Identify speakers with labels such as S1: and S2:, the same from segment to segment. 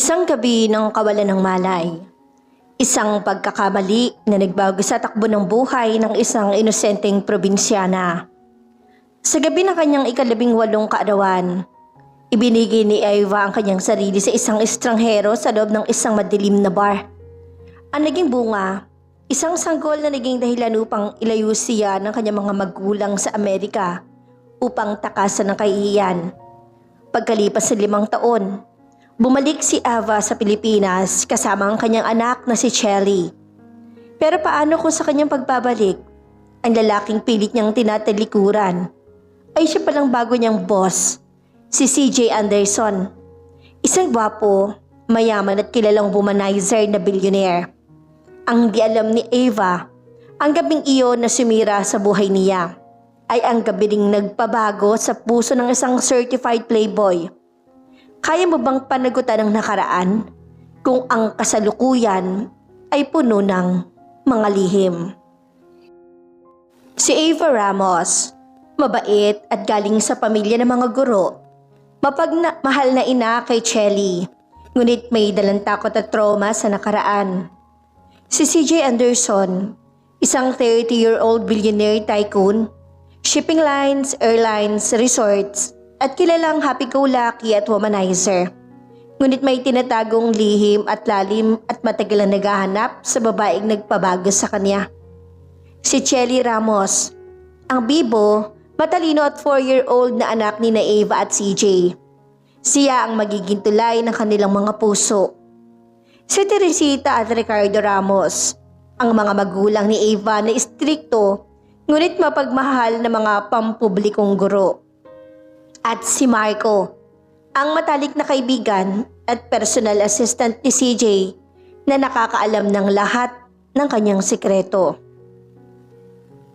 S1: Isang gabi ng kawalan ng malay. Isang pagkakamali na nagbago sa takbo ng buhay ng isang inosenteng probinsyana. Sa gabi ng kanyang ika-18 kaarawan, ibinigay ni Eva ang kanyang sarili sa isang estranghero sa loob ng isang madilim na bar. Ang naging bunga, isang sanggol na naging dahilan upang ilayo siya ng kanyang mga magulang sa Amerika upang takasan ng kahihiyan. Pagkalipas ng 5 taon, bumalik si Eva sa Pilipinas kasama ang kanyang anak na si Chelly. Pero paano kung sa kanyang pagbabalik, ang lalaking pilit niyang tinatalikuran ay siya palang bago niyang boss, si CJ Anderson. Isang gwapo, mayaman at kilalang womanizer na billionaire. Ang di alam ni Eva, ang gabing iyon na sumira sa buhay niya ay ang gabi ring nagpabago sa puso ng isang certified playboy. Kaya mo bang panagutan ang nakaraan kung ang kasalukuyan ay puno ng mga lihim? Si Eva Ramos, mabait at galing sa pamilya ng mga guro, mahal na ina kay Chelly, ngunit may dalang takot at trauma sa nakaraan. Si CJ Anderson, isang 30-year-old billionaire tycoon, shipping lines, airlines, resorts, at kilalang happy-go-lucky at womanizer. Ngunit may tinatagong lihim at lalim at matagal na naghahanap sa babaeng nagpabago sa kanya. Si Chelly Ramos, ang bibo, matalino at 4-year-old na anak ni Eva at CJ. Siya ang magiging tulay ng kanilang mga puso. Si Teresita at Ricardo Ramos, ang mga magulang ni Eva na istrikto ngunit mapagmahal na mga pampublikong guro. At si Marco, ang matalik na kaibigan at personal assistant ni CJ na nakakaalam ng lahat ng kanyang sikreto.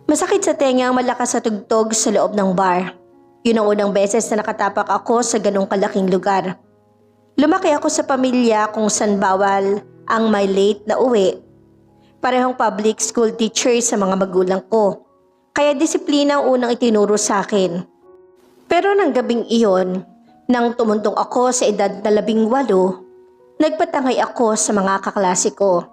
S1: Masakit sa tenga ang malakas sa tugtog sa loob ng bar. Yun ang unang beses na nakatapak ako sa ganong kalaking lugar. Lumaki ako sa pamilya kung saan bawal ang may late na uwi. Parehong public school teacher sa mga magulang ko. Kaya disiplina ang unang itinuro sa akin. Pero nang gabing iyon, nang tumuntong ako sa edad na 18, nagpatangay ako sa mga kaklase ko.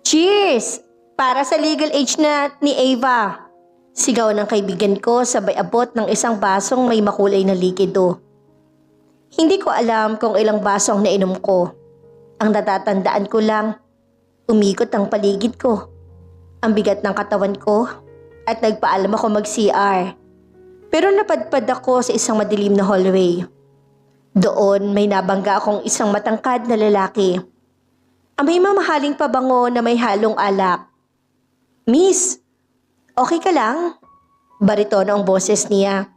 S1: Cheers! Para sa legal age na ni Eva! Sigaw ng kaibigan ko sabay abot ng isang basong may makulay na likido. Hindi ko alam kung ilang baso ang nainom ko. Ang natatandaan ko lang, umikot ang paligid ko. Ang bigat ng katawan ko at nagpaalam ako mag-CR. Pero napadpad ako sa isang madilim na hallway. Doon may nabangga akong isang matangkad na lalaki. Ang may mamahaling pabango na may halong alak. Miss, okay ka lang? Baritono ang boses niya.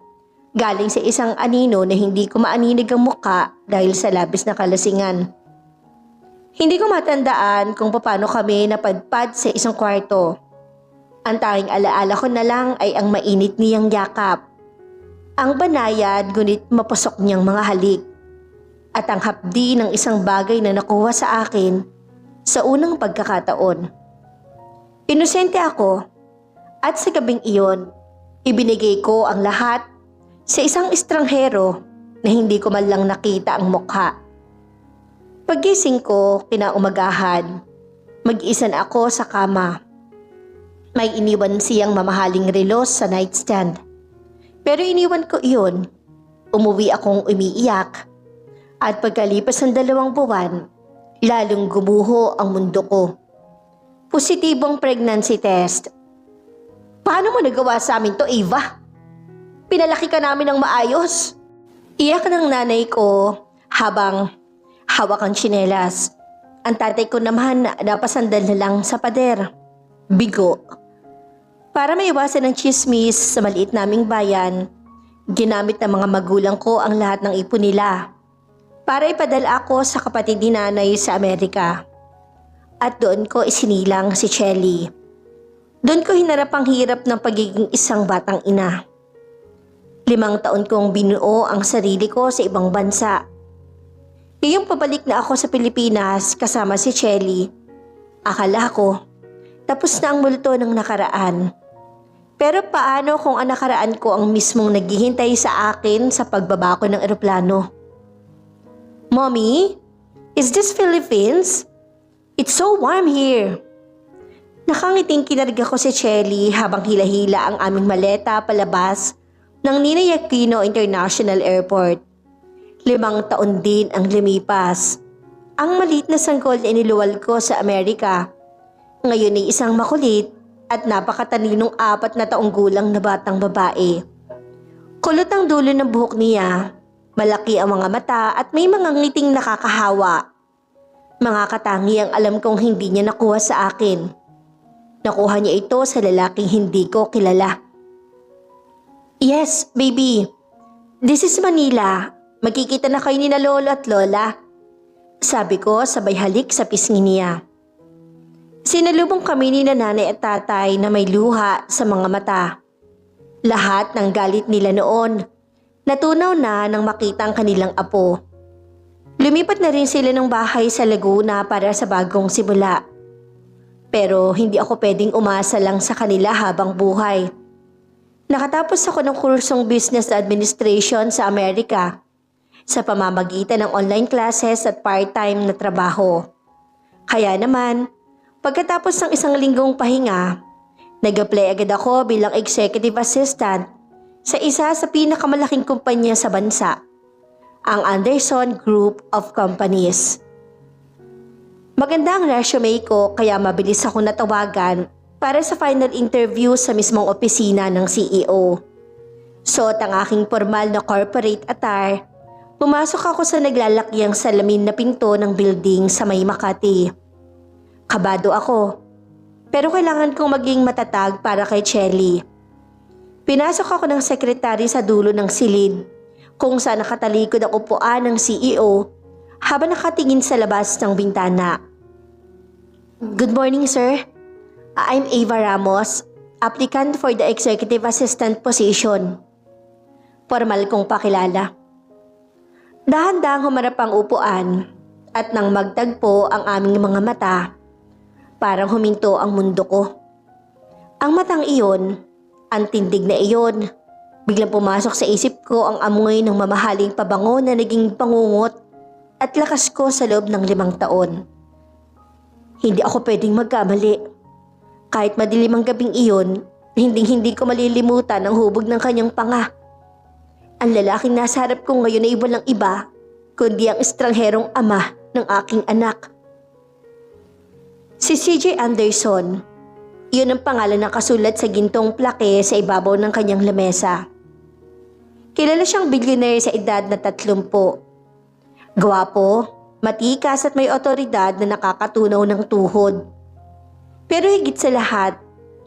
S1: Galing sa isang anino na hindi ko maaninig ang muka dahil sa labis na kalasingan. Hindi ko matandaan kung paano kami napadpad sa isang kwarto. Ang tanging alaala ko na lang ay ang mainit niyang yakap. Ang banayad ngunit mapusok niyang mga halik. At ang hapdi ng isang bagay na nakuha sa akin sa unang pagkakataon. Inosente ako at sa gabing iyon, ibinigay ko ang lahat sa isang estranghero na hindi ko man lang nakita ang mukha. Paggising ko kinaumagahan, mag-isa ako sa kama. May iniwan siyang mamahaling relos sa nightstand. Pero iniwan ko iyon. Umuwi akong umiiyak. At pagkalipas ng 2 buwan, lalong gumuho ang mundo ko. Positibong pregnancy test. Paano mo nagawa sa amin to, Eva? Pinalaki ka namin ng maayos. Iyak ng nanay ko habang hawak ang tsinelas. Ang tatay ko naman napasandal na lang sa pader. Bigo. Para maiwasan ng chismis sa maliit naming bayan, ginamit ng mga magulang ko ang lahat ng ipon nila para ipadala ako sa kapatid ni nanay sa Amerika. At doon ko isinilang si Chelly. Doon ko hinarap ang hirap ng pagiging isang batang ina. 5 taon kong binuo ang sarili ko sa ibang bansa. Ngayong pabalik na ako sa Pilipinas kasama si Chelly, akala ko tapos na ang multo ng nakaraan. Pero paano kung ang nakaraan ko ang mismong naghihintay sa akin sa pagbaba ko ng eroplano? Mommy, Is this Philippines? It's so warm here. Nakangiting kinarga ko si Chelly habang hila-hila ang aming maleta palabas ng Ninoy Aquino International Airport. 5 taon din ang lumipas. Ang maliit na sanggol na iniluwal ko sa Amerika. Ngayon ay isang makulit at napakataninong 4 na taong gulang na batang babae. Kulot ang dulo ng buhok niya, malaki ang mga mata at may mga ngiting nakakahawa. Mga katangi ang alam kong hindi niya nakuha sa akin. Nakuha niya ito sa lalaking hindi ko kilala. Yes, baby. This is Manila. Magkikita na kayo ni na lolo at lola. Sabi ko sabay halik sa pisngi niya. Sinalubong kami ni nanay at tatay na may luha sa mga mata. Lahat ng galit nila noon, natunaw na nang makita ang kanilang apo. Lumipat na rin sila ng bahay sa Laguna para sa bagong simula. Pero hindi ako pwedeng umasa lang sa kanila habang buhay. Nakatapos ako ng kursong Business Administration sa Amerika sa pamamagitan ng online classes at part-time na trabaho. Kaya naman, pagkatapos ng 1 linggong pahinga, nag-apply agad ako bilang executive assistant sa isa sa pinakamalaking kumpanya sa bansa, ang Anderson Group of Companies. Maganda ang resume ko kaya mabilis ako natawagan para sa final interview sa mismong opisina ng CEO. Suot ang aking formal na corporate attire, pumasok ako sa naglalakyang salamin na pinto ng building sa may Makati. Kabado ako, pero kailangan kong maging matatag para kay Chelly. Pinasok ako ng sekretary sa dulo ng silid, kung saan nakatalikod ang upuan ng CEO habang nakatingin sa labas ng bintana. Good morning, sir. I'm Ava Ramos, applicant for the executive assistant position. Formal kong pakilala. Dahan-dahang humarap ang upuan at nang magtagpo ang aming mga mata, parang huminto ang mundo ko. Ang matang iyon, ang tindig na iyon, biglang pumasok sa isip ko ang amoy ng mamahaling pabango na naging pangungot at lakas ko sa loob ng 5 taon. Hindi ako pwedeng magkamali. Kahit madilim ang gabing iyon, hindi ko malilimutan ang hubog ng kanyang panga. Ang lalaking nasa harap ko ngayon ay walang iba, kundi ang estrangherong ama ng aking anak. Si CJ Anderson, iyon ang pangalan na kasulat sa gintong plake sa ibabaw ng kanyang lamesa. Kilala siyang billionaire sa edad na 30. Gwapo, matikas at may otoridad na nakakatunaw ng tuhod. Pero higit sa lahat,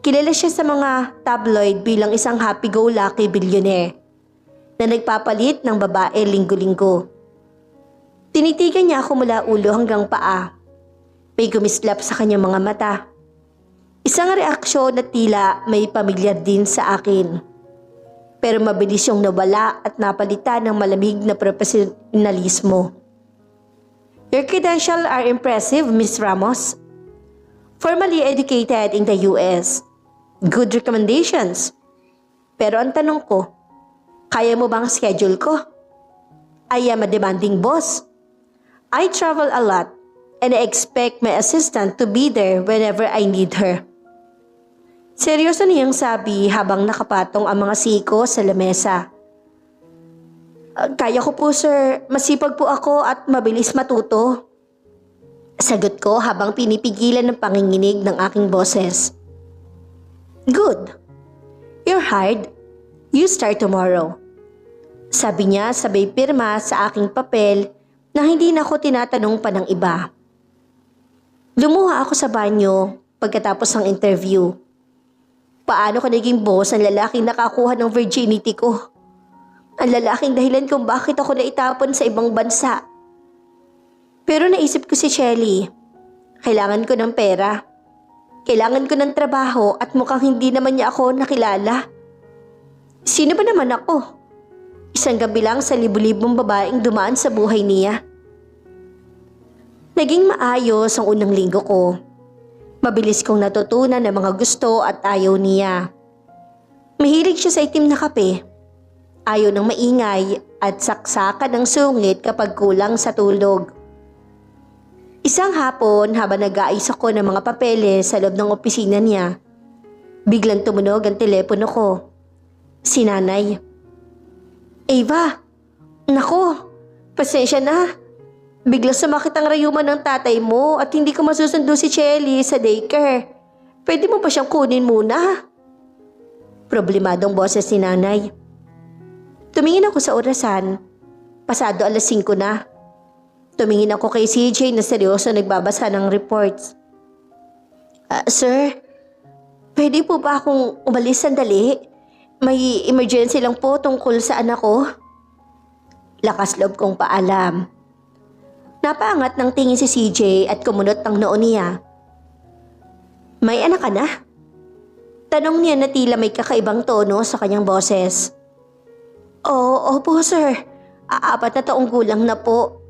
S1: kilala siya sa mga tabloid bilang isang happy-go-lucky billionaire na nagpapalit ng babae linggo-linggo. Tinitigan niya ako mula ulo hanggang paa. May gumislap sa kanyang mga mata. Isang reaksyon na tila may pamilyar din sa akin. Pero mabilis yung nawala at napalitan ng malamig na profesionalismo. Your credentials are impressive, Miss Ramos. Formally educated in the US. Good recommendations. Pero ang tanong ko, kaya mo bang schedule ko? I am a demanding boss. I travel a lot and I expect my assistant to be there whenever I need her. Seryoso niyang sabi habang nakapatong ang mga siko sa lamesa. Kaya ko po, sir. Masipag po ako at mabilis matuto. Sagot ko habang pinipigilan ng panginginig ng aking boses. Good. You're hired. You start tomorrow. Sabi niya sabay pirma sa aking papel na hindi na ako tinatanong pa ng iba. Lumuha ako sa banyo pagkatapos ng interview. Paano ko naging boss ang lalaking nakakuha ng virginity ko? Ang lalaking dahilan kung bakit ako naitapon sa ibang bansa. Pero naisip ko si Chelly. Kailangan ko ng pera. Kailangan ko ng trabaho at mukhang hindi naman niya ako nakilala. Sino ba naman ako? Isang gabi lang sa libu-libong babaeng dumaan sa buhay niya. Naging maayos ang unang linggo ko. Mabilis kong natutunan ang mga gusto at ayaw niya. Mahilig siya sa itim na kape. Ayaw ng maingay at saksakan ng sungit kapag kulang sa tulog. Isang hapon habang nag-aayos ako ng mga papeles sa loob ng opisina niya, biglang tumunog ang telepono ko. Si Nanay. Ava, nako, pasensya na. Biglang sumakit ang rayuman ng tatay mo at hindi ko masusundo si Chelly sa daycare. Pwede mo pa siyang kunin muna? Problemadong boses ni Nanay. Tumingin ako sa orasan. Pasado 5:00 na. Tumingin ako kay CJ na seryoso nagbabasa ng reports. Sir, pwede po ba akong umalis sandali? May emergency lang po tungkol sa anak ko. Lakas loob kong paalam. Napaangat ng tingin si CJ at kumunot ng noo niya. May anak ka na? Tanong niya na tila may kakaibang tono sa kanyang boses. Opo sir. 4 na taong gulang na po.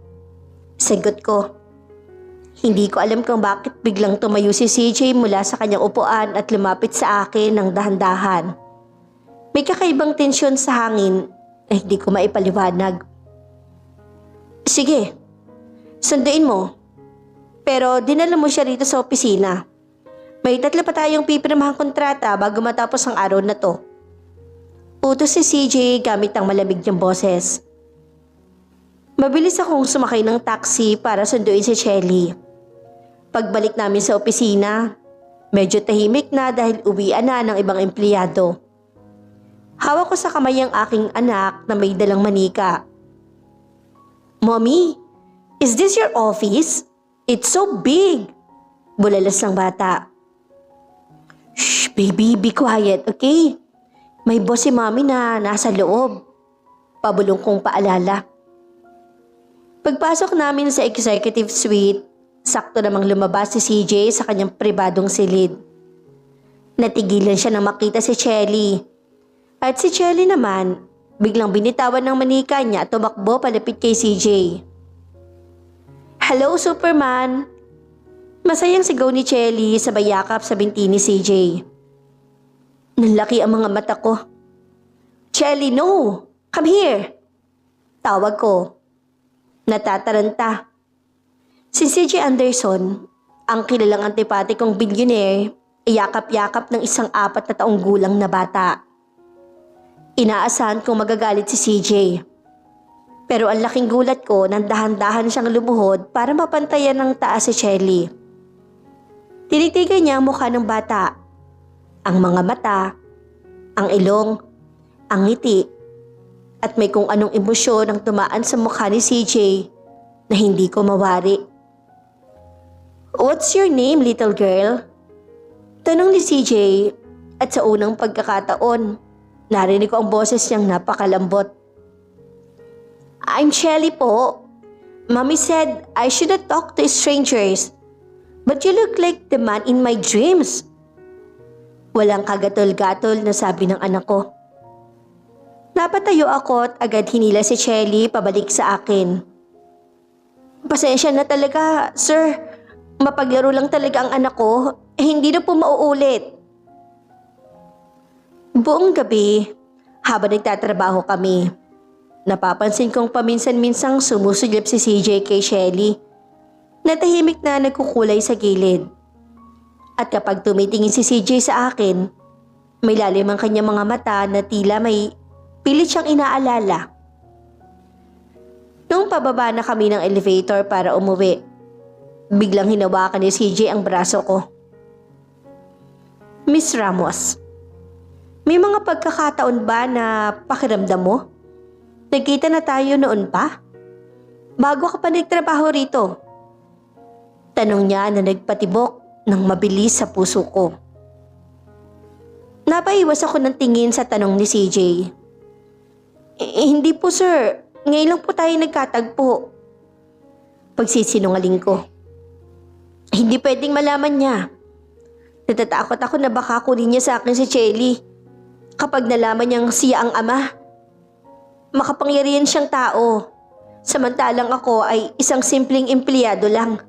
S1: Sagot ko. Hindi ko alam kung bakit biglang tumayo si CJ mula sa kanyang upuan at lumapit sa akin ng dahan-dahan. May kakaibang tensyon sa hangin na hindi ko maipaliwanag. Sige, sunduin mo. Pero dinala mo siya rito sa opisina. May 3 pa tayong pipirmahang kontrata bago matapos ang araw na to. Utos si CJ gamit ang malamig niyang boses. Mabilis akong sumakay ng taxi para sunduin si Chelly. Pagbalik namin sa opisina, medyo tahimik na dahil uwian na ng ibang empleyado. Hawak ko sa kamay ang aking anak na may dalang manika. Mommy, is this your office? It's so big! Bulalas ng bata. Shh, baby, be quiet, okay? May boss si Mommy na nasa loob. Pabulong kong paalala. Pagpasok namin sa executive suite, sakto namang lumabas si CJ sa kanyang pribadong silid. Natigilan siya nang makita si Chelly. At si Chelly naman, biglang binitawan ng manika niya at tumakbo palapit kay CJ. Hello, Superman! Masayang sigaw ni Chelly sabay yakap sa binti ni CJ. Nalaki ang mga mata ko. Chelly, no! Come here! Tawag ko. Natataranta. Si CJ Anderson, ang kilalang antipatikong bilyonere, iyakap-yakap ng isang 4 na taong gulang na bata. Inaasahan kong magagalit si CJ. Pero ang laking gulat ko nang dahan-dahan siyang lumuhod para mapantayan ng taas si Chelly. Tinitigan niya ang mukha ng bata. Ang mga mata, ang ilong, ang ngiti, at may kung anong emosyon ang tumaan sa mukha ni CJ na hindi ko mawari. What's your name, little girl? Tanong ni CJ at sa unang pagkakataon, narinig ko ang boses niyang napakalambot. I'm Chelly po. Mommy said I shouldn't talk to strangers, but you look like the man in my dreams. Walang kagatol-gatol na sabi ng anak ko. Napatayo ako at agad hinila si Chelly pabalik sa akin. Pasensya na talaga, sir. Mapaglaro lang talaga ang anak ko, hindi na po mauulit. Buong gabi, habang nagtatrabaho kami, napapansin kong paminsan-minsang sumusulyap si CJ kay Chelly, na tahimik na nagkukulay sa gilid. At kapag tumitingin si CJ sa akin, may lalim ang kanyang mga mata na tila may pilit siyang inaalala. Nung pababa na kami ng elevator para umuwi, biglang hinawakan ni CJ ang braso ko. Miss Ramos, may mga pagkakataon ba na pakiramdam mo? Nagkita na tayo noon pa? Bago ka pa nagtrabaho rito? Tanong niya na nagpatibok ng mabilis sa puso ko. Napaiwas ako ng tingin sa tanong ni CJ. Hindi po sir, ngayon lang po tayo nagkatagpo. Pagsisinungaling ko. Hindi pwedeng malaman niya. Natatakot ako na baka kunin niya sa akin si Chelly. Kapag nalaman niyang siya ang ama. Makapangyarihan siyang tao. Samantalang ako ay isang simpleng empleyado lang.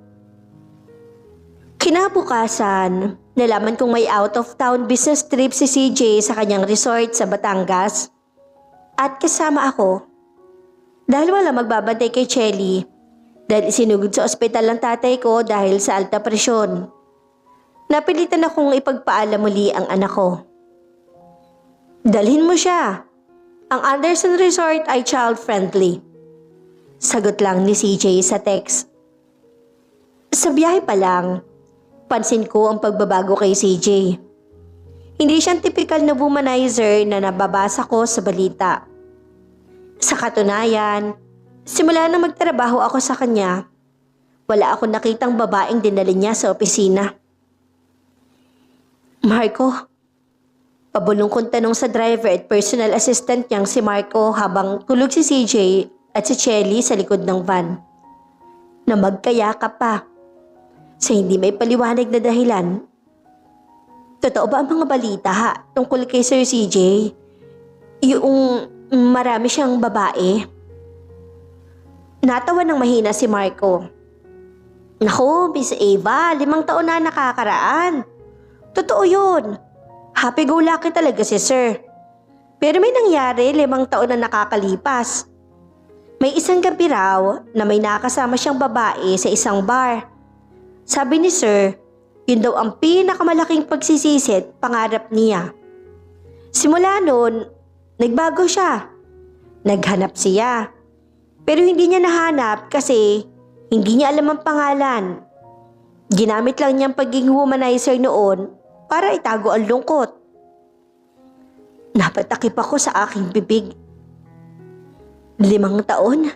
S1: Kinabukasan, nalaman kong may out-of-town business trip si CJ sa kanyang resort sa Batangas. At kasama ako. Dahil wala magbabantay kay Chelly, Dahil isinugod sa ospital ang tatay ko dahil sa alta presyon. Napilitan akong ipagpaalam muli ang anak ko. Dalhin mo siya. Ang Anderson Resort ay child-friendly. Sagot lang ni CJ sa text. Sa biyahe pa lang, pansin ko ang pagbabago kay CJ. Hindi siyang typical na womanizer na nababasa ko sa balita. Sa katunayan, simula na magtrabaho ako sa kanya, wala akong nakitang babaeng dinala niya sa opisina. Marco, pabulong kong tanong sa driver at personal assistant niyang si Marco habang tulog si CJ at si Chelly sa likod ng van. Na magkayakap pa. Sa hindi may paliwanag na dahilan. Totoo ba ang mga balita tungkol kay Sir CJ? Yung marami siyang babae? Natawa ng mahina si Marco. Naku, Miss Eva, 5 taon na nakakaraan. Totoo yun. Happy-go-lucky talaga si Sir. Pero may nangyari 5 taon na nakakalipas. May isang gabi raw na may nakasama siyang babae sa isang bar. Sabi ni Sir, yun daw ang pinakamalaking pagsisisit pangarap niya. Simula noon, nagbago siya. Naghanap siya. Pero hindi niya nahanap kasi hindi niya alam ang pangalan. Ginamit lang niyang pagiging womanizer noon para itago ang lungkot. Napatakip ako sa aking bibig. 5 taon?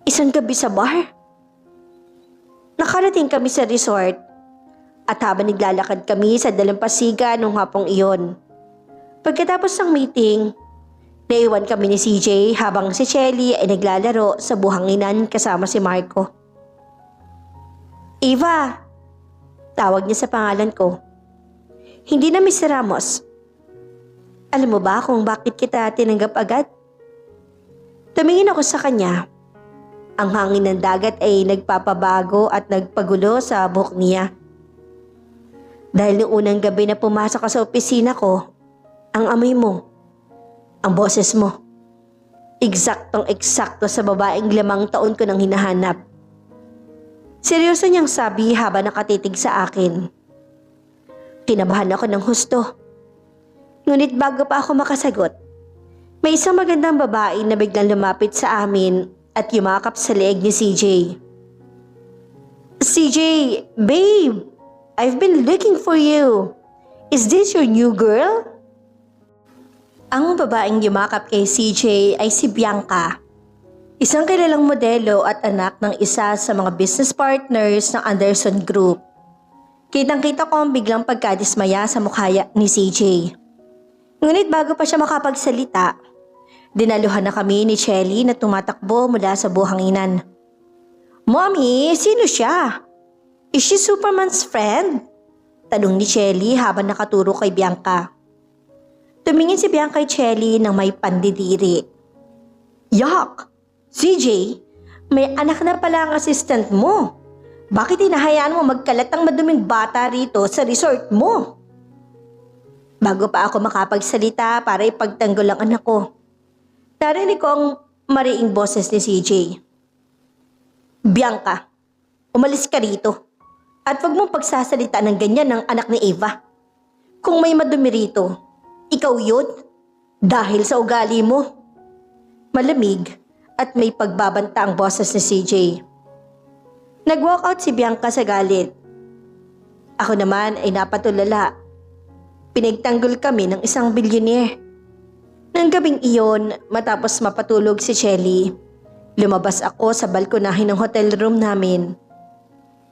S1: Isang gabi sa bar? Nakarating kami sa resort at habang naglalakad kami sa dalampasigan nung hapong iyon. Pagkatapos ng meeting, naiwan kami ni CJ habang si Chelly ay naglalaro sa buhanginan kasama si Marco. Eva, tawag niya sa pangalan ko. Hindi na Miss Ramos. Alam mo ba kung bakit kita tinanggap agad? Tumingin ako sa kanya. Ang hangin ng dagat ay nagpapabago at nagpagulo sa buhok niya. Dahil noong unang gabi na pumasok ka sa opisina ko, ang amoy mo, ang boses mo, eksaktong-eksakto sa babaeng 5 taon ko nang hinahanap. Seryoso niyang sabi habang nakatitig sa akin. Kinabahan ako ng husto. Ngunit bago pa ako makasagot, may isang magandang babae na biglang lumapit sa amin at yumakap sa leeg ni CJ. CJ, babe, I've been looking for you. Is this your new girl? Ang babaeng yumakap kay CJ ay si Bianca. Isang kilalang modelo at anak ng isa sa mga business partners ng Anderson Group. Kitang-kita ko ang biglang pagkadismaya sa mukha ni CJ. Ngunit bago pa siya makapagsalita, dinaluhan na kami ni Chelly na tumatakbo mula sa buhanginan. Mommy, sino siya? Is she Superman's friend? Tanong ni Chelly habang nakaturo kay Bianca. Tumingin si Bianca kay Chelly nang may pandidiri. Yak! CJ, may anak na pala ang assistant mo. Bakit hinahayaan mo magkalat ang maduming bata rito sa resort mo? Bago pa ako makapagsalita para ipagtanggol ang anak ko, narinig ko ang mariing boses ni CJ. Bianca, umalis ka rito at wag mong pagsasalita ng ganyan ng anak ni Eva. Kung may madumi rito, ikaw yun dahil sa ugali mo. Malamig at may pagbabanta ang boses ni CJ. Nag-walk out si Bianca sa galit. Ako naman ay napatulala. Pinagtanggol kami ng isang bilyonyer. Nang gabing iyon, matapos mapatulog si Chelly, lumabas ako sa balkonahe ng hotel room namin.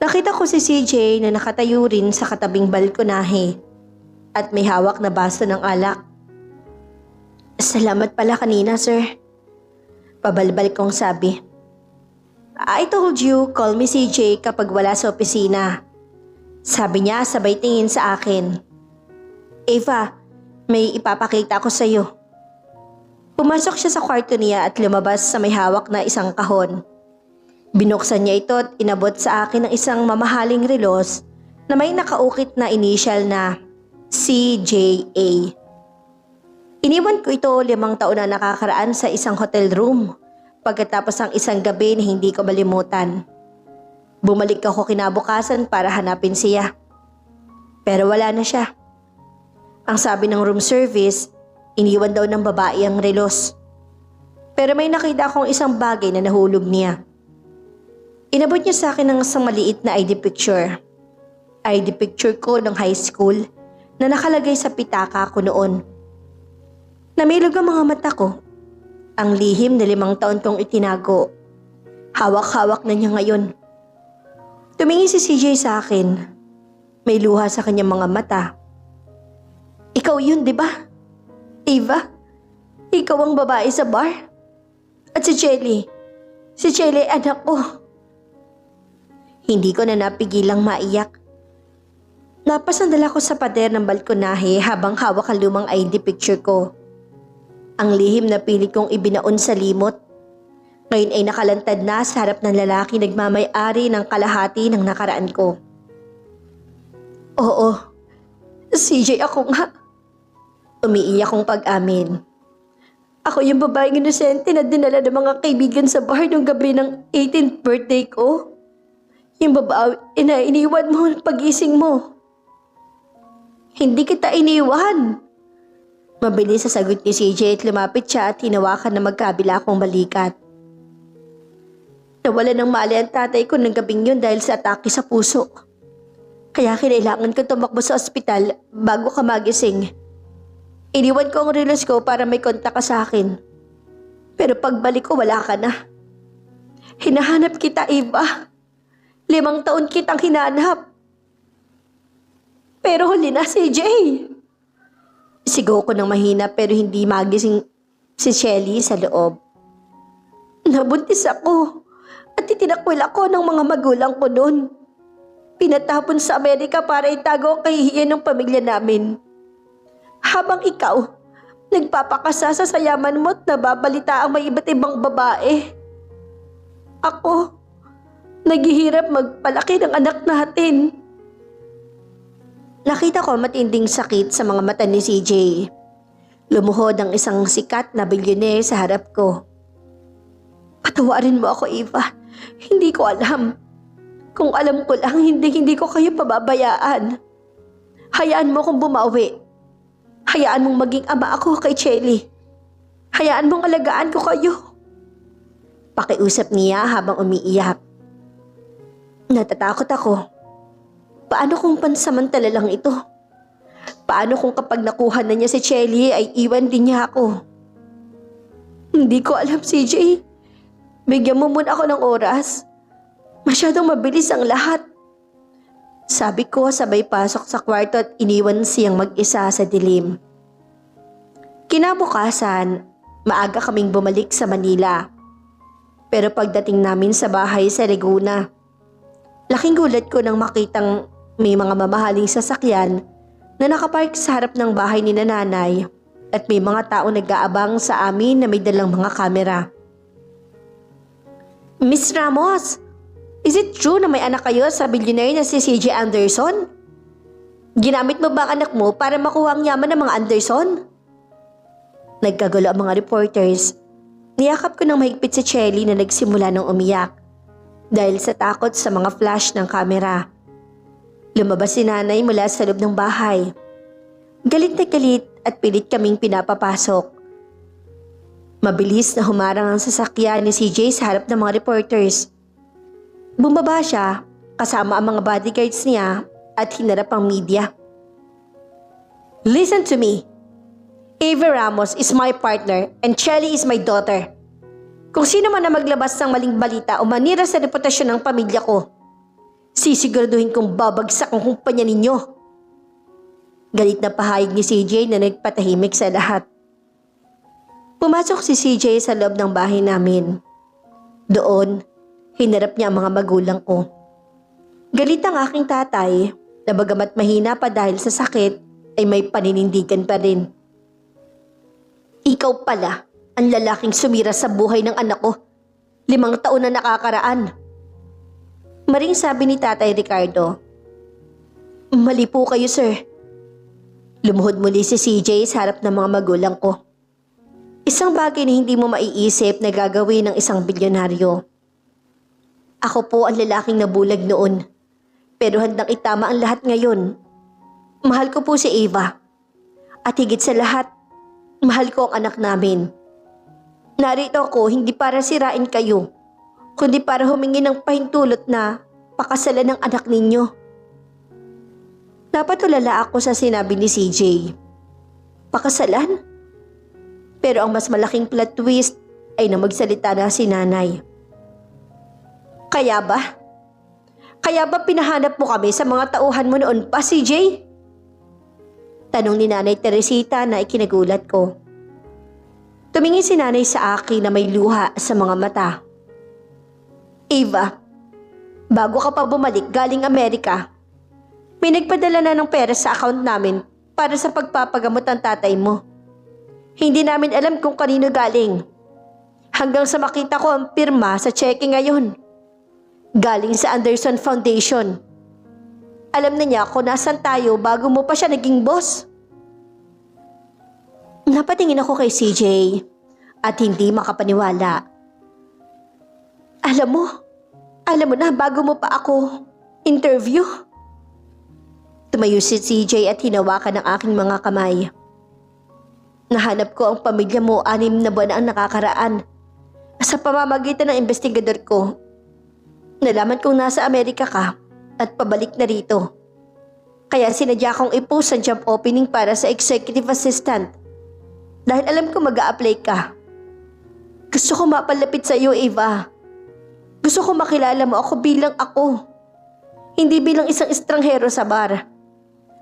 S1: Nakita ko si CJ na nakatayo rin sa katabing balkonahe at may hawak na baso ng alak. Salamat pala kanina, sir. Pabalbal kong sabi. I told you, call me CJ kapag wala sa opisina. Sabi niya sabay tingin sa akin. Eva, may ipapakita ko sa iyo. Pumasok siya sa kwarto niya at lumabas sa may hawak na isang kahon. Binuksan niya ito at inabot sa akin ng isang mamahaling relos na may nakaukit na initial na CJA. Iniwan ko ito 5 taon na nakakaraan sa isang hotel room pagkatapos ng isang gabi na hindi ko malimutan. Bumalik ako kinabukasan para hanapin siya. Pero wala na siya. Ang sabi ng room service, iniwan daw ng babae ang relos. Pero may nakita akong isang bagay na nahulog niya. Inabot niya sa akin ng isang maliit na ID picture. ID picture ko ng high school na nakalagay sa pitaka ko noon. Namilog ang mga mata ko. Ang lihim na 5 taon kong itinago. Hawak-hawak na niya ngayon. Tumingin si CJ sa akin. May luha sa kanyang mga mata. Ikaw yun, di ba? Ava? Ikaw ang babae sa bar? At si Chelly? Si Chelly anak ko. Hindi ko na napigilang maiyak. Napasandal ako sa pader ng balkonahe habang hawak ang lumang ID picture ko. Ang lihim na pilit kong ibinaon sa limot. Ngayon ay nakalantad na sa harap ng lalaki nagmamay-ari ng kalahati ng nakaraan ko. Oo, CJ ako nga. Umiiyak kong pag-amin. Ako yung babaeng inosente na dinala ng mga kaibigan sa bar nung gabi ng 18th birthday ko. Yung babae na iniwan mo pag-gising mo. Hindi kita iniwan. Mabilis sa sagot ni CJ at lumapit siya at hinawakan na magkabila akong balikat. Nawala ng malay ang tatay ko ng gabing yun dahil sa atake sa puso. Kaya kinailangan ko tumakbo sa ospital bago ka magising. Iniwan ko ang relos ko para may kontak ka sa akin. Pero pagbalik ko wala ka na. Hinahanap kita, Eva. 5 taon kitang hinahanap. Pero huli na si Jay. Sigaw ko ng mahina pero hindi magising si Shelly sa loob. Nabuntis ako at itinakwil ako ng mga magulang ko noon. Pinatapon sa Amerika para itago ang kahihiyan ng pamilya namin. Habang ikaw, nagpapakasa sa sayaman mo at nababalita ang may iba't ibang babae. Ako, naghihirap magpalaki ng anak natin. Nakita ko matinding sakit sa mga mata ni CJ. Lumuhod ang isang sikat na bilyonere sa harap ko. Patawarin mo ako, Eva. Hindi ko alam. Kung alam ko lang, hindi ko kayo pababayaan. Hayaan mo kong bumawi. Hayaan mong maging ama ako kay Chelly. Hayaan mong alagaan ko kayo. Pakiusap niya habang umiiyak. Natatakot ako. Paano kung pansamantala lang ito? Paano kung kapag nakuha na niya si Chelly ay iwan din niya ako? Hindi ko alam, CJ. Bigyan mo muna ako ng oras. Masyadong mabilis ang lahat. Sabi ko sabay pasok sa kwarto at iniwan siyang mag-isa sa dilim. Kinabukasan, maaga kaming bumalik sa Manila. Pero pagdating namin sa bahay sa Laguna, laking gulat ko nang makitang may mga mamahaling sasakyan na nakapark sa harap ng bahay ni nanay at may mga tao nag-aabang sa amin na may dalang mga kamera. Miss Ramos, is it true na may anak kayo sa billionaire na si CJ Anderson? Ginamit mo ba ang anak mo para makuha ang yaman ng mga Anderson? Nagkagulo ang mga reporters. Niyakap ko ng mahigpit si Chelly na nagsimula ng umiyak dahil sa takot sa mga flash ng kamera. Lumabas si nanay mula sa loob ng bahay. Galit na galit at pilit kaming pinapapasok. Mabilis na humarang ang sasakyan ni CJ sa harap ng mga reporters. Bumaba siya kasama ang mga bodyguards niya at hinarap ang media. Listen to me. Ava Ramos is my partner and Chelly is my daughter. Kung sino man na maglabas ng maling balita o manira sa reputasyon ng pamilya ko, sisiguraduhin kong babagsak ang kumpanya ninyo. Galit na pahayag ni CJ na nagpatahimik sa lahat. Pumasok si CJ sa loob ng bahay namin. Doon, hinarap niya ang mga magulang ko. Galit ang aking tatay na bagamat mahina pa dahil sa sakit ay may paninindigan pa rin. Ikaw pala ang lalaking sumira sa buhay ng anak ko. 5 taon na nakakaraan. Maring sabi ni Tatay Ricardo. Mali po kayo, sir. Lumuhod muli si CJ sa harap ng mga magulang ko. Isang bagay na hindi mo maiisip na gagawin ng isang bilyonaryo. Ako po ang lalaking nabulag noon, pero handang itama ang lahat ngayon. Mahal ko po si Ava. At higit sa lahat, mahal ko ang anak namin. Narito ako hindi para sirain kayo, kundi para humingi ng pahintulot na pakasalan ng anak ninyo. Napatulala ako sa sinabi ni CJ. Pakasalan? Pero ang mas malaking plot twist ay na magsalita na si nanay. Kaya ba? Kaya ba pinahanap mo kami sa mga tauhan mo noon pa, CJ? Tanong ni Nanay Teresita na ikinagulat ko. Tumingin si nanay sa akin na may luha sa mga mata. Ava, bago ka pa bumalik galing Amerika, may nagpadala na ng pera sa account namin para sa pagpapagamot ng tatay mo. Hindi namin alam kung kanino galing. Hanggang sa makita ko ang pirma sa cheque ngayon. Galing sa Anderson Foundation. Alam na niya kung nasan tayo bago mo pa siya naging boss. Napatingin ako kay CJ at hindi makapaniwala. Alam mo na bago mo pa ako interview. Tumayo si CJ at hinawakan ang aking mga kamay. Nahanap ko ang pamilya mo 6 na buwan ang nakakaraan. Sa pamamagitan ng investigador ko, nalaman kong nasa Amerika ka at pabalik na rito. Kaya sinadya kong i-post ang job opening para sa executive assistant. Dahil alam ko mag-a-apply ka. Gusto ko mapalapit sa iyo, Ava. Gusto ko makilala mo ako bilang ako. Hindi bilang isang estranghero sa bar,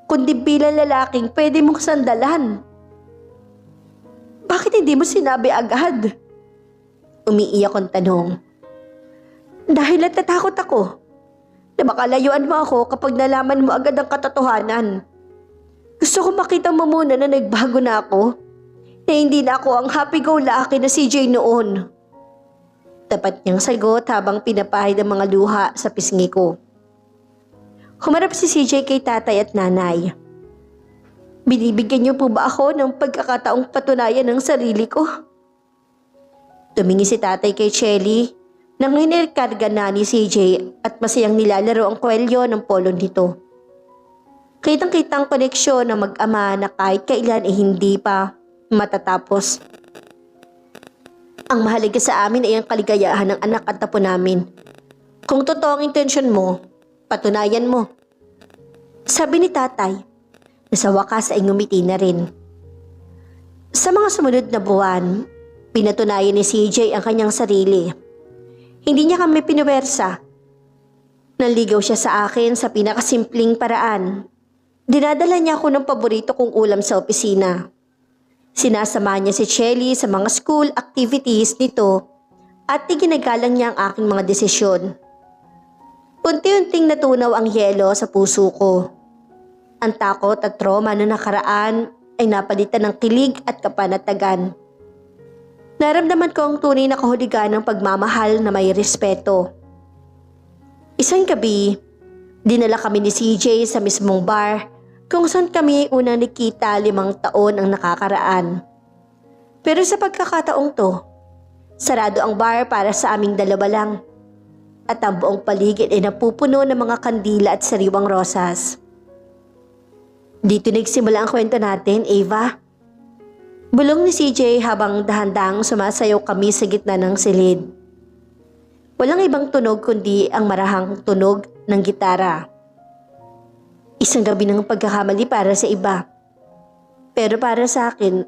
S1: kundi bilang lalaking pwede mong sandalan. Bakit hindi mo sinabi agad? Umiiyak ang tanong. Dahil natatakot ako na baka layuan mo ako kapag nalaman mo agad ang katotohanan. Gusto ko makita mo muna na nagbago na ako. Na hindi na ako ang happy-go-lucky na CJ noon. Tapat niyang sagot habang pinapahid ang mga luha sa pisngi ko. Humarap si CJ kay tatay at nanay. Binibigyan niyo po ba ako ng pagkakataong patunayan ng sarili ko? Tumingin si tatay kay Chelly nang hinikarga na ni CJ at masayang nilalaro ang kwelyo ng polo nito. Kitang-kitang koneksyon ng mag-ama na kahit kailan hindi pa matatapos. Ang mahalaga sa amin ay ang kaligayahan ng anak at apo namin. Kung totoo ang intensyon mo, patunayan mo. Sabi ni tatay, na sa wakas ay ngumiti na rin. Sa mga sumunod na buwan, pinatunayan ni CJ ang kanyang sarili. Hindi niya kami pinuwersa. Nanligaw siya sa akin sa pinakasimpleng paraan. Dinadala niya ako ng paborito kong ulam sa opisina. Sinasama niya si Chelly sa mga school activities nito at iginagalang niya ang aking mga desisyon. Unti-unting natunaw ang yelo sa puso ko. Ang takot at trauma na nakaraan ay napalitan ng kilig at kapanatagan. Naramdaman ko ang tunay na kahulugan ng pagmamahal na may respeto. Isang gabi, dinala kami ni CJ sa mismong bar kung saan kami unang nakita 5 taon ang nakakaraan. Pero sa pagkakataong to, sarado ang bar para sa aming dalawa lang. At ang buong paligid ay napupuno ng mga kandila at sariwang rosas. Dito nagsimula ang kwento natin, Ava. Bulong ni CJ habang dahan-dahang sumasayaw kami sa gitna ng silid. Walang ibang tunog kundi ang marahang tunog ng gitara. Isang gabi ng pagkakamali para sa iba. Pero para sa akin,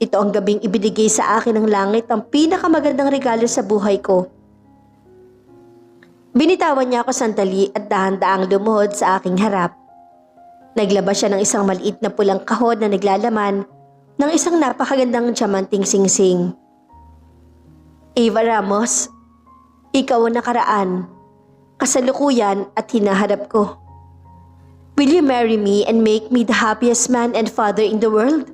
S1: ito ang gabing ibinigay sa akin ng langit ang pinakamagandang regalo sa buhay ko. Binitawan niya ako sandali at dahan-daang lumuhod sa aking harap. Naglabas siya ng isang maliit na pulang kahon na naglalaman ng isang napakagandang diamanting singsing. Ava Ramos, ikaw ang nakaraan, kasalukuyan at hinaharap ko. Will you marry me and make me the happiest man and father in the world?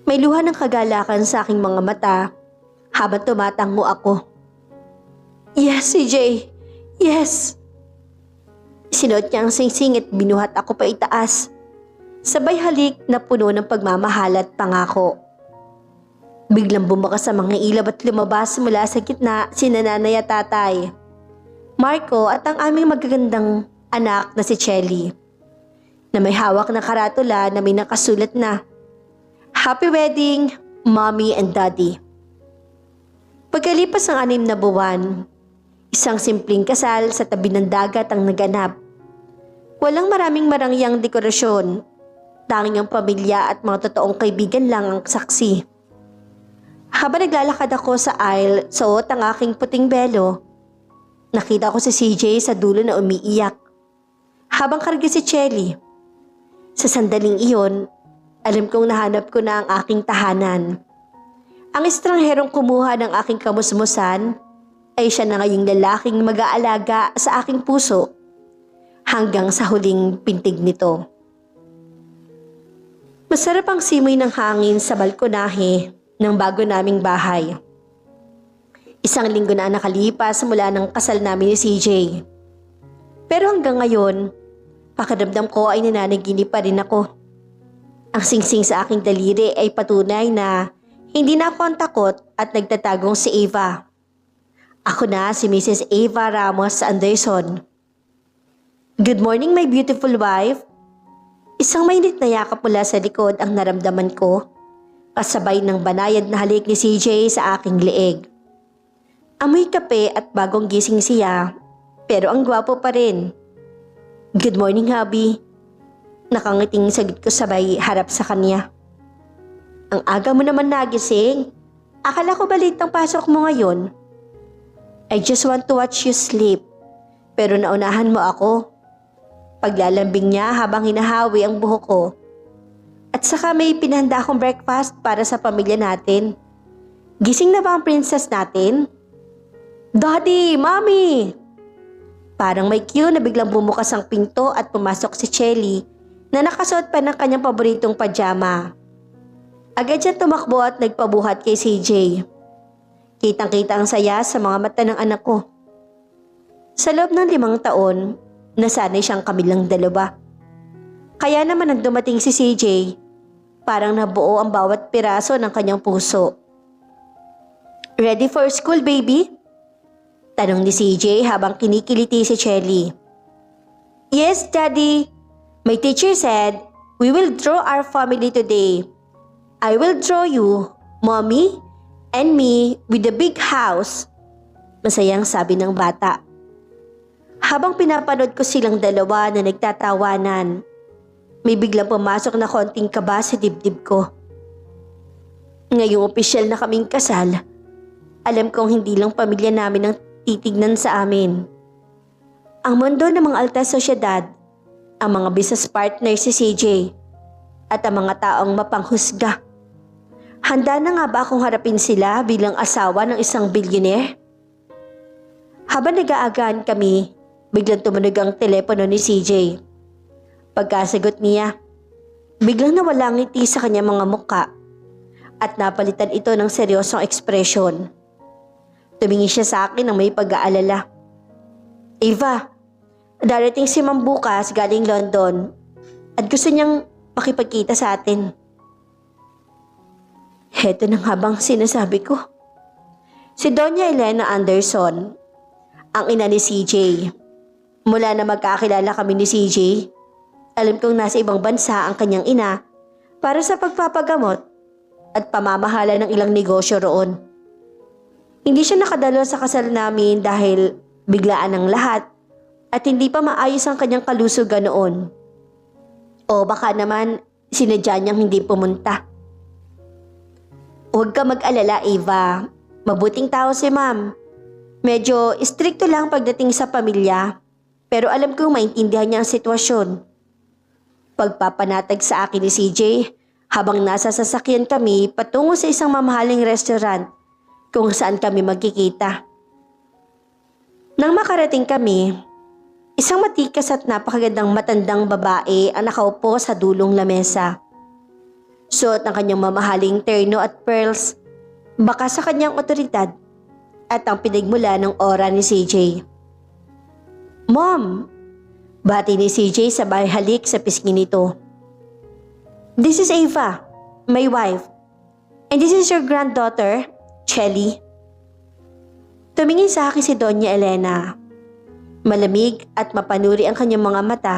S1: May luha ng kagalakan sa aking mga mata habang tumatango ako. Yes, CJ. Yes. Sinuot niya ang singsing at binuhat ako pa itaas. Sabay halik na puno ng pagmamahal at pangako. Biglang bumakas ang mga ilaw at lumabas mula sa gitna si nanay at tatay, Marco at ang aming magagandang anak na si Chelly, na may hawak na karatula na may nakasulat na Happy Wedding, Mommy and Daddy. Pagkalipas ng 6 na buwan, isang simpleng kasal sa tabi ng dagat ang naganap. Walang maraming marangyang dekorasyon, tanging ang pamilya at mga totoong kaibigan lang ang saksi. Habang naglalakad ako sa aisle, suot ang aking puting belo, nakita ko si CJ sa dulo na umiiyak, habang karga si Chelly. Sa sandaling iyon, alam kong nahanap ko na ang aking tahanan. Ang estrangherong kumuha ng aking kamusmusan ay siya na ngayong lalaking mag-aalaga sa aking puso hanggang sa huling pintig nito. Masarap ang simoy ng hangin sa balkonahe ng bago naming bahay. 1 linggo na nakalipas mula ng kasal namin ni CJ. Pero hanggang ngayon, pakiramdam ko ay nananaginip pa rin ako. Ang singsing sa aking daliri ay patunay na hindi na ako ang takot at nagtatagong si Eva. Ako na si Mrs. Eva Ramos Anderson. Good morning, my beautiful wife. Isang mainit na yakap mula sa likod ang naramdaman ko, kasabay ng banayad na halik ni CJ sa aking leeg. Amoy kape at bagong gising siya, pero ang gwapo pa rin. Good morning, hubby. Nakangiting sagot ko sabay harap sa kanya. Ang aga mo naman nagising. Akala ko balit ang pasok mo ngayon. I just want to watch you sleep. Pero naunahan mo ako. Paglalambing niya habang hinahawi ang buhok ko. At saka may pinahanda akong breakfast para sa pamilya natin. Gising na ba ang princess natin? Daddy! Mommy! Parang may cue na biglang bumukas ang pinto at pumasok si Chelly na nakasuot pa ng kanyang paboritong pajama. Agad siya tumakbo at nagpabuhat kay CJ. Kitang-kita ang saya sa mga mata ng anak ko. Sa loob ng 5 taon, nasanay siyang kamilang dalawa. Kaya naman nang dumating si CJ, parang nabuo ang bawat piraso ng kanyang puso. Ready for school, baby? Tanong ni CJ habang kinikiliti si Chelly. Yes, Daddy. My teacher said, we will draw our family today. I will draw you, Mommy, and me with the big house. Masayang sabi ng bata. Habang pinapanood ko silang dalawa na nagtatawanan, may biglang pumasok na konting kaba sa dibdib ko. Ngayong opisyal na kaming kasal, alam kong hindi lang pamilya namin ang titignan sa amin. Ang mundo ng mga alta sosyedad, ang mga business partner si CJ, at ang mga taong mapanghusga. Handa na nga ba akong harapin sila bilang asawa ng isang billionaire? Habang nag-aagaan kami, biglang tumunog ang telepono ni CJ. Pagkasagot niya, biglang nawala ang ngiti sa kanyang mga muka at napalitan ito ng seryosong ekspresyon. Tumingin siya sa akin ng may pag-aalala. Eva, darating si Ma'am bukas galing London at gusto niyang makipagkita sa atin. Heto nang habang sinasabi ko. Si Doña Elena Anderson, ang ina ni CJ. Mula na magkakilala kami ni CJ, alam kong nasa ibang bansa ang kanyang ina para sa pagpapagamot at pamamahala ng ilang negosyo roon. Hindi siya nakadalo sa kasal namin dahil biglaan ang lahat at hindi pa maayos ang kanyang kalusugan noon. O baka naman sinadya niyang hindi pumunta. Huwag ka mag-alala, Eva. Mabuting tao si Ma'am. Medyo istrikto lang pagdating sa pamilya, pero alam kong maintindihan niya ang sitwasyon. Pagpapanatag sa akin ni CJ habang nasa sasakyan kami patungo sa isang mamahaling restaurant kung saan kami magkikita. Nang makarating kami, isang matikas at napakagandang matandang babae ang nakaupo sa dulong lamesa. Suot ang kanyang mamahaling terno at pearls, baka sa kanyang otoridad at ang pinagmula ng aura ni CJ. Mom! Bati ni CJ sabay halik sa pisngi nito. This is Eva, my wife. And this is your granddaughter, Chelly. Tumingin sa akin si Doña Elena. Malamig at mapanuri ang kanyang mga mata.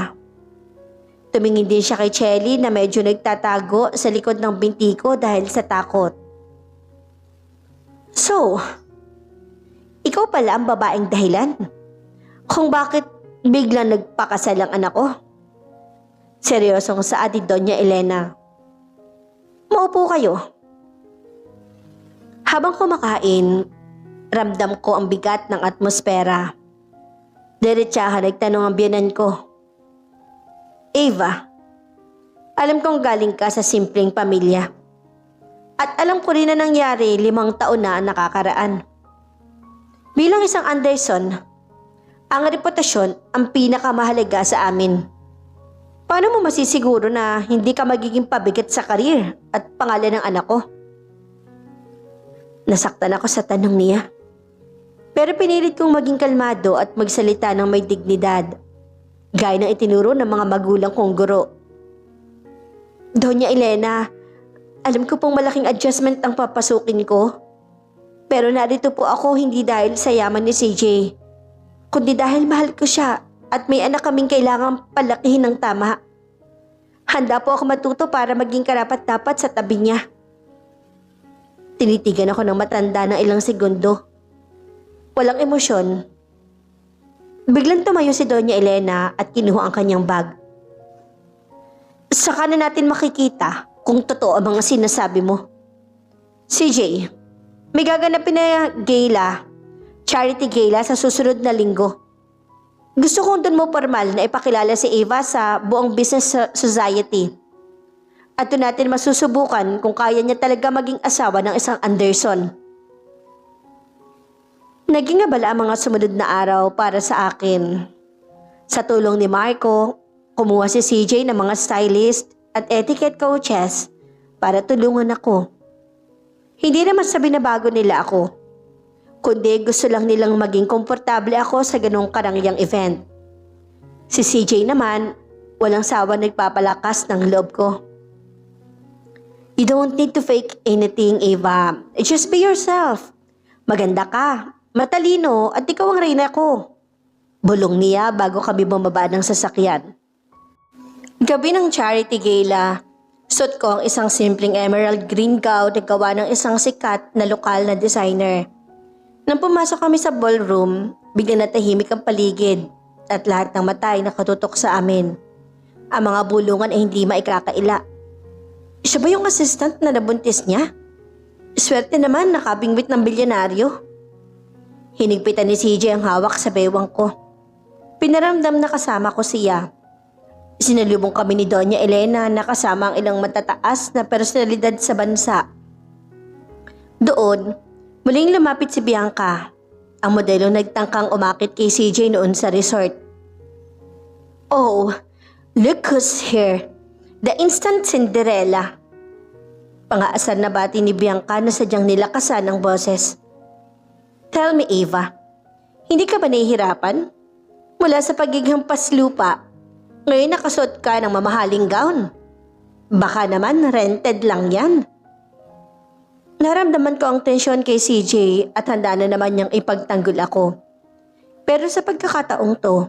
S1: Tumingin din siya kay Chelly na medyo nagtatago sa likod ng binti ko dahil sa takot. So, ikaw pala ang babaeng dahilan kung bakit biglang nagpakasal ang anak ko? Seryosong saad ni Doña Elena. Maupo kayo. Habang kumakain, ramdam ko ang bigat ng atmosfera. Diretsahan nagtanong ang biyanan ko. Ava, alam kong galing ka sa simpleng pamilya. At alam ko rin na nangyari 5 taon na ang nakakaraan. Bilang isang Anderson, ang reputasyon ang pinakamahalaga sa amin. Paano mo masisiguro na hindi ka magiging pabigat sa karir at pangalan ng anak ko? Nasaktan ako sa tanong niya. Pero pinilit kong maging kalmado at magsalita ng may dignidad, gaya ng itinuro ng mga magulang kong guro. Doña Elena, alam ko pong malaking adjustment ang papasukin ko. Pero narito po ako hindi dahil sa yaman ni CJ, kundi dahil mahal ko siya at may anak kaming kailangang palakihin ng tama. Handa po ako matuto para maging karapat-dapat sa tabi niya. Tinitigan ako ng matanda ng ilang segundo. Walang emosyon. Biglang tumayo si Doña Elena at kinuha ang kanyang bag. Saka na natin makikita kung totoo ang mga sinasabi mo. CJ, may gaganapin na gala, charity gala sa susunod na linggo. Gusto kong doon mo formal na ipakilala si Ava sa buong business society. At doon natin masusubukan kung kaya niya talaga maging asawa ng isang Anderson. Naging abala ang mga sumunod na araw para sa akin. Sa tulong ni Marco, kumuha si CJ ng mga stylist at etiquette coaches para tulungan ako. Hindi naman sabi na bago nila ako, kundi gusto lang nilang maging komportable ako sa ganong karangyang event. Si CJ naman, walang sawa nagpapalakas ng loob ko. You don't need to fake anything, Ava. Just be yourself. Maganda ka, matalino at ikaw ang reyna ko. Bulong niya bago kami bumaba ng sasakyan. Gabi ng charity gala, suot ko ang isang simpleng emerald green gown na gawa ng isang sikat na lokal na designer. Nang pumasok kami sa ballroom, biglang natahimik ang paligid at lahat ng mata ay nakatutok sa amin. Ang mga bulungan ay hindi maikakaila. Siya ba yung assistant na nabuntis niya? Swerte naman nakabingwit ng bilyonaryo. Hinigpitan ni CJ ang hawak sa bewang ko. Pinaramdam na kasama ko siya. Sinalubong kami ni Doña Elena na kasama ang ilang matataas na personalidad sa bansa. Doon, muling lumapit si Bianca, ang modelong nagtangkang umakit kay CJ noon sa resort. Oh, look who's here. The instant Cinderella. Pangaasar na bati ni Bianca na sadyang nilakasan ng boses. Tell me, Ava, hindi ka ba nahihirapan? Mula sa pagiging paslupa, ngayon nakasuot ka ng mamahaling gown. Baka naman rented lang yan. Naramdaman ko ang tensyon kay CJ at handa na naman niyang ipagtanggol ako. Pero sa pagkakataong to,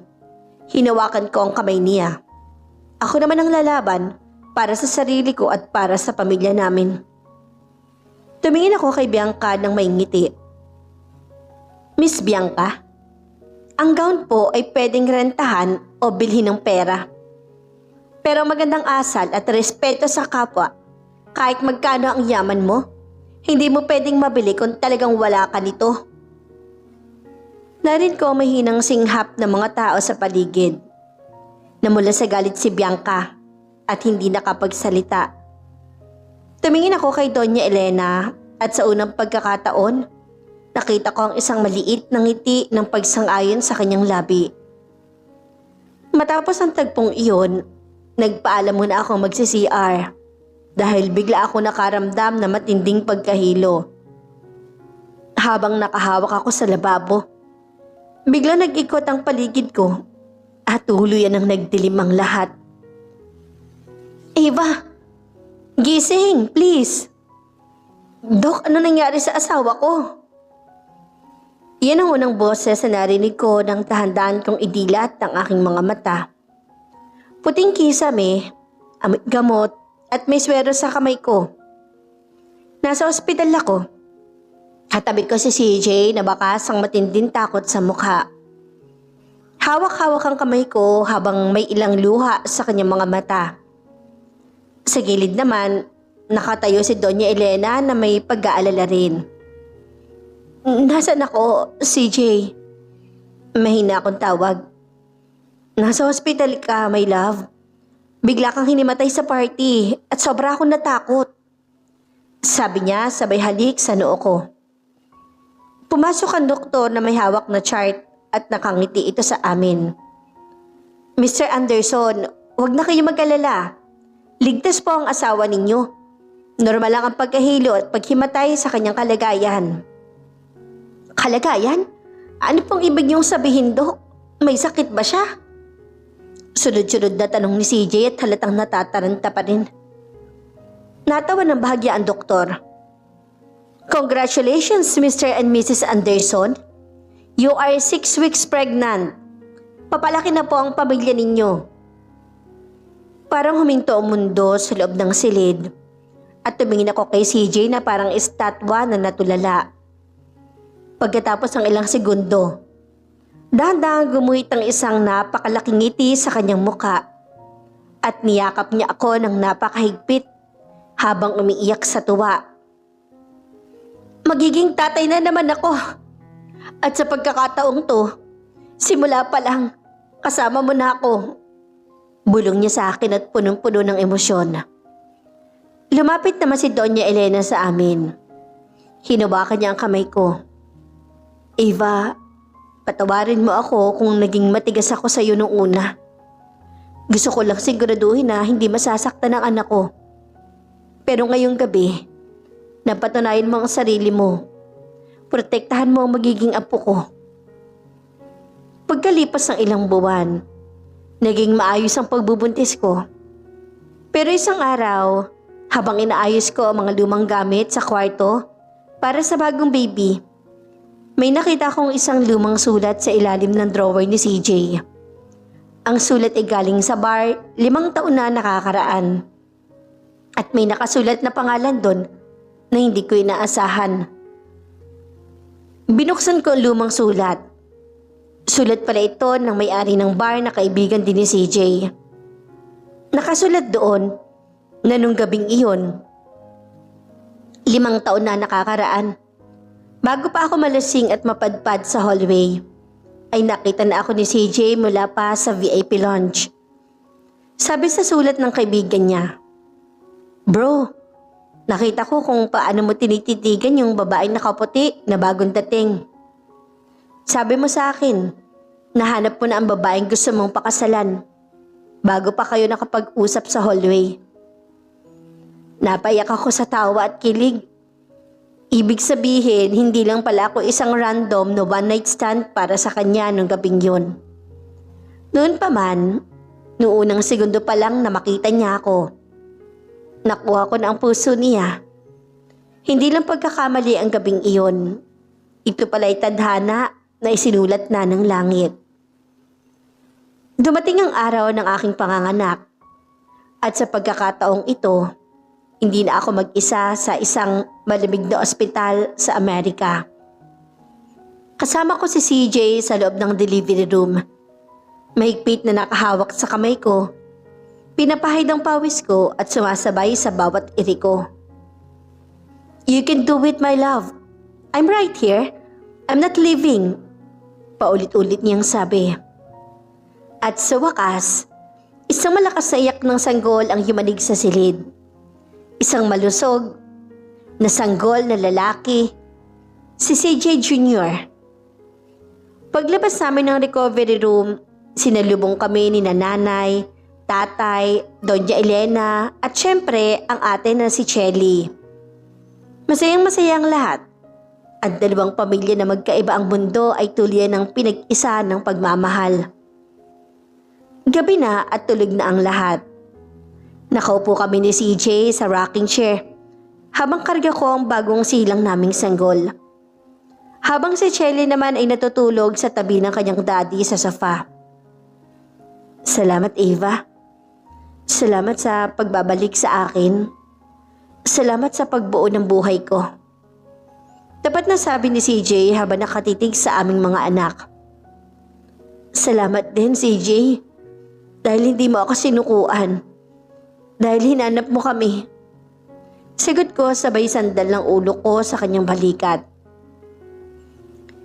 S1: hinawakan ko ang kamay niya. Ako naman ang lalaban para sa sarili ko at para sa pamilya namin. Tumingin ako kay Bianca ng may ngiti. Miss Bianca, ang gown po ay pwedeng rentahan o bilhin ng pera. Pero magandang asal at respeto sa kapwa, kahit magkano ang yaman mo, hindi mo pwedeng mabili kung talagang wala ka nito. Narin ko ang mahinang singhap ng mga tao sa paligid. Namula sa galit si Bianca at hindi nakapagsalita. Tumingin ako kay Doña Elena at sa unang pagkakataon, nakita ko ang isang maliit na ngiti ng pagsang-ayon sa kanyang labi. Matapos ang tagpong iyon, nagpaalam muna akong magsi-CR dahil bigla ako nakaramdam na matinding pagkahilo. Habang nakahawak ako sa lababo, bigla nag-ikot ang paligid ko at tuluyan ang nagdilim ang lahat. Ava, gising, please. Dok, ano nangyari sa asawa ko? Iyan ang unang boses na narinig ko nang dahan-dahan kong idilat ang aking mga mata. Puting kisame, amit gamot, at may swero sa kamay ko. Nasa ospital ako. Katabi ko si CJ na bakas ang matinding takot sa mukha. Hawak-hawak ang kamay ko habang may ilang luha sa kanyang mga mata. Sa gilid naman, nakatayo si Doña Elena na may pag-aalala rin. Nasaan ako, CJ? Mahina akong tawag. Nasa hospital ka, my love. Bigla kang hinimatay sa party at sobra akong natakot. Sabi niya sabay halik sa noo ko. Pumasok ang doktor na may hawak na chart at nakangiti ito sa amin. Mr. Anderson, huwag na kayo mag-alala. Ligtas po ang asawa ninyo. Normal lang ang pagkahilo at paghimatay sa kanyang kalagayan. Kalagayan? Ano pong ibig niyong sabihin, Dok? May sakit ba siya? Sunod-sunod na tanong ni CJ at halatang natataranta pa rin. Natawa ng bahagya ang doktor. Congratulations, Mr. and Mrs. Anderson. You are 6 weeks pregnant. Papalaki na po ang pamilya ninyo. Parang huminto ang mundo sa loob ng silid at tumingin ako kay CJ na parang estatwa na natulala. Pagkatapos ng ilang segundo, dahan-dahan gumuhit ang isang napakalaking ngiti sa kanyang muka at niyakap niya ako ng napakahigpit habang umiiyak sa tuwa. Magiging tatay na naman ako. At sa pagkakataong to, simula pa lang, kasama mo na ako. Bulong niya sa akin at punong-puno ng emosyon. Lumapit naman si Doña Elena sa amin. Hinawakan niya ang kamay ko. Eva, patawarin mo ako kung naging matigas ako sa iyo noong una. Gusto ko lang siguraduhin na hindi masasaktan ang anak ko. Pero ngayong gabi, napatunayan mo ang sarili mo. Protektahan mo ang magiging apo ko. Pagkalipas ng ilang buwan, naging maayos ang pagbubuntis ko. Pero isang araw, habang inaayos ko ang mga lumang gamit sa kwarto para sa bagong baby, may nakita akong isang lumang sulat sa ilalim ng drawer ni CJ. Ang sulat ay galing sa bar 5 taon na nakakaraan. At may nakasulat na pangalan doon na hindi ko inaasahan. Binuksan ko ang lumang sulat. Sulat pala ito ng may-ari ng bar na kaibigan din ni CJ. Nakasulat doon na nung gabing iyon, 5 taon na nakakaraan. Bago pa ako malasing at mapadpad sa hallway, ay nakita na ako ni CJ mula pa sa VIP lounge. Sabi sa sulat ng kaibigan niya, Bro, nakita ko kung paano mo tinititigan yung babaeng nakaputi na bagong dating. Sabi mo sa akin, nahanap mo na ang babaeng gusto mong pakasalan bago pa kayo nakapag-usap sa hallway. Napayak ako sa tawa at kilig. Ibig sabihin, hindi lang pala ako isang random no one night stand para sa kanya nung gabing yun. Noon pa man, noong unang segundo pa lang na makita niya ako, nakuha ko na ang puso niya. Hindi lang pagkakamali ang gabing iyon. Ito pala'y tadhana na isinulat na ng langit. Dumating ang araw ng aking panganganak at sa pagkakataong ito, hindi na ako mag-isa sa isang malamig na ospital sa Amerika. Kasama ko si CJ sa loob ng delivery room. Mahigpit na nakahawak sa kamay ko. Pinapahid ang pawis ko at sumasabay sa bawat iri ko. You can do it, my love. I'm right here. I'm not leaving. Paulit-ulit niyang sabi. At sa wakas, isang malakas na iyak ng sanggol ang yumanig sa silid. Isang malusog na sanggol na lalaki, si CJ Jr. Paglabas namin ng recovery room, sinalubong kami ni nanay, tatay, Doña Elena at syempre ang ate na si Chelly. Masayang-masaya ang lahat. At 2 pamilya na magkaiba ang mundo ay tuluyan ng pinag-isa ng pagmamahal. Gabi na at tulog na ang lahat. Nakaupo kami ni CJ sa rocking chair habang karga ko ang bagong silang naming sanggol. Habang si Chelly naman ay natutulog sa tabi ng kanyang daddy sa sofa. Salamat, Ava. Salamat sa pagbabalik sa akin. Salamat sa pagbuo ng buhay ko. Tapat na sabi ni CJ habang nakatitig sa aming mga anak. Salamat din, CJ. Dahil hindi mo ako sinukuan. Dahil hinanap mo kami. Sagot ko sabay sandal ng ulo ko sa kanyang balikat.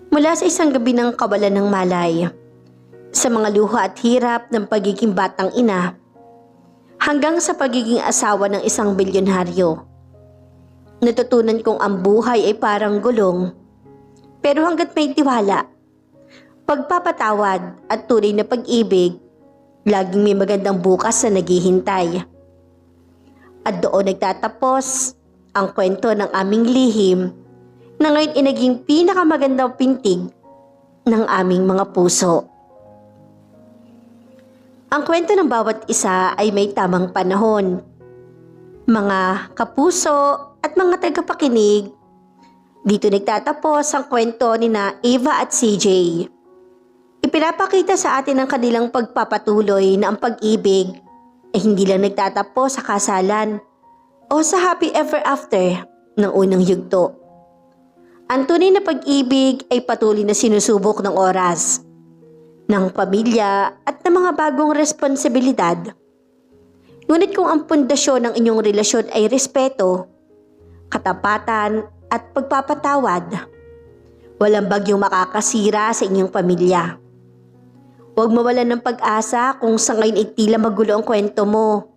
S1: Mula sa isang gabi ng kawalan ng malay, sa mga luha at hirap ng pagiging batang ina, hanggang sa pagiging asawa ng isang bilyonaryo. Natutunan kong ang buhay ay parang gulong, pero hanggat may tiwala, pagpapatawad at tunay na pag-ibig, laging may magandang bukas na naghihintay. At doon nagtatapos ang kwento ng aming lihim na ngayon ay naging pinakamagandang pintig ng aming mga puso. Ang kwento ng bawat isa ay may tamang panahon. Mga kapuso at mga tagapakinig, dito nagtatapos ang kwento ni na Ava at CJ. Ipinapakita sa atin ang kanilang pagpapatuloy na ang pag-ibig ay hindi lang nagtatapos sa kasalan o sa happy ever after ng unang yugto. Ang tunay na pag-ibig ay patuloy na sinusubok ng oras, ng pamilya at ng mga bagong responsibilidad. Ngunit kung ang pundasyon ng inyong relasyon ay respeto, katapatan at pagpapatawad, walang bagyong makakasira sa inyong pamilya. Huwag mawalan ng pag-asa kung sa ngayon ay tila magulo ang kwento mo.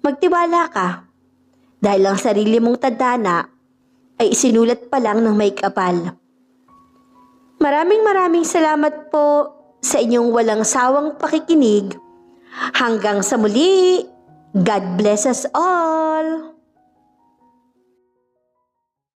S1: Magtiwala ka, dahil ang sarili mong tadhana ay isinulat pa lang ng may kapal. Maraming salamat po sa inyong walang sawang pakikinig. Hanggang sa muli, God bless us all!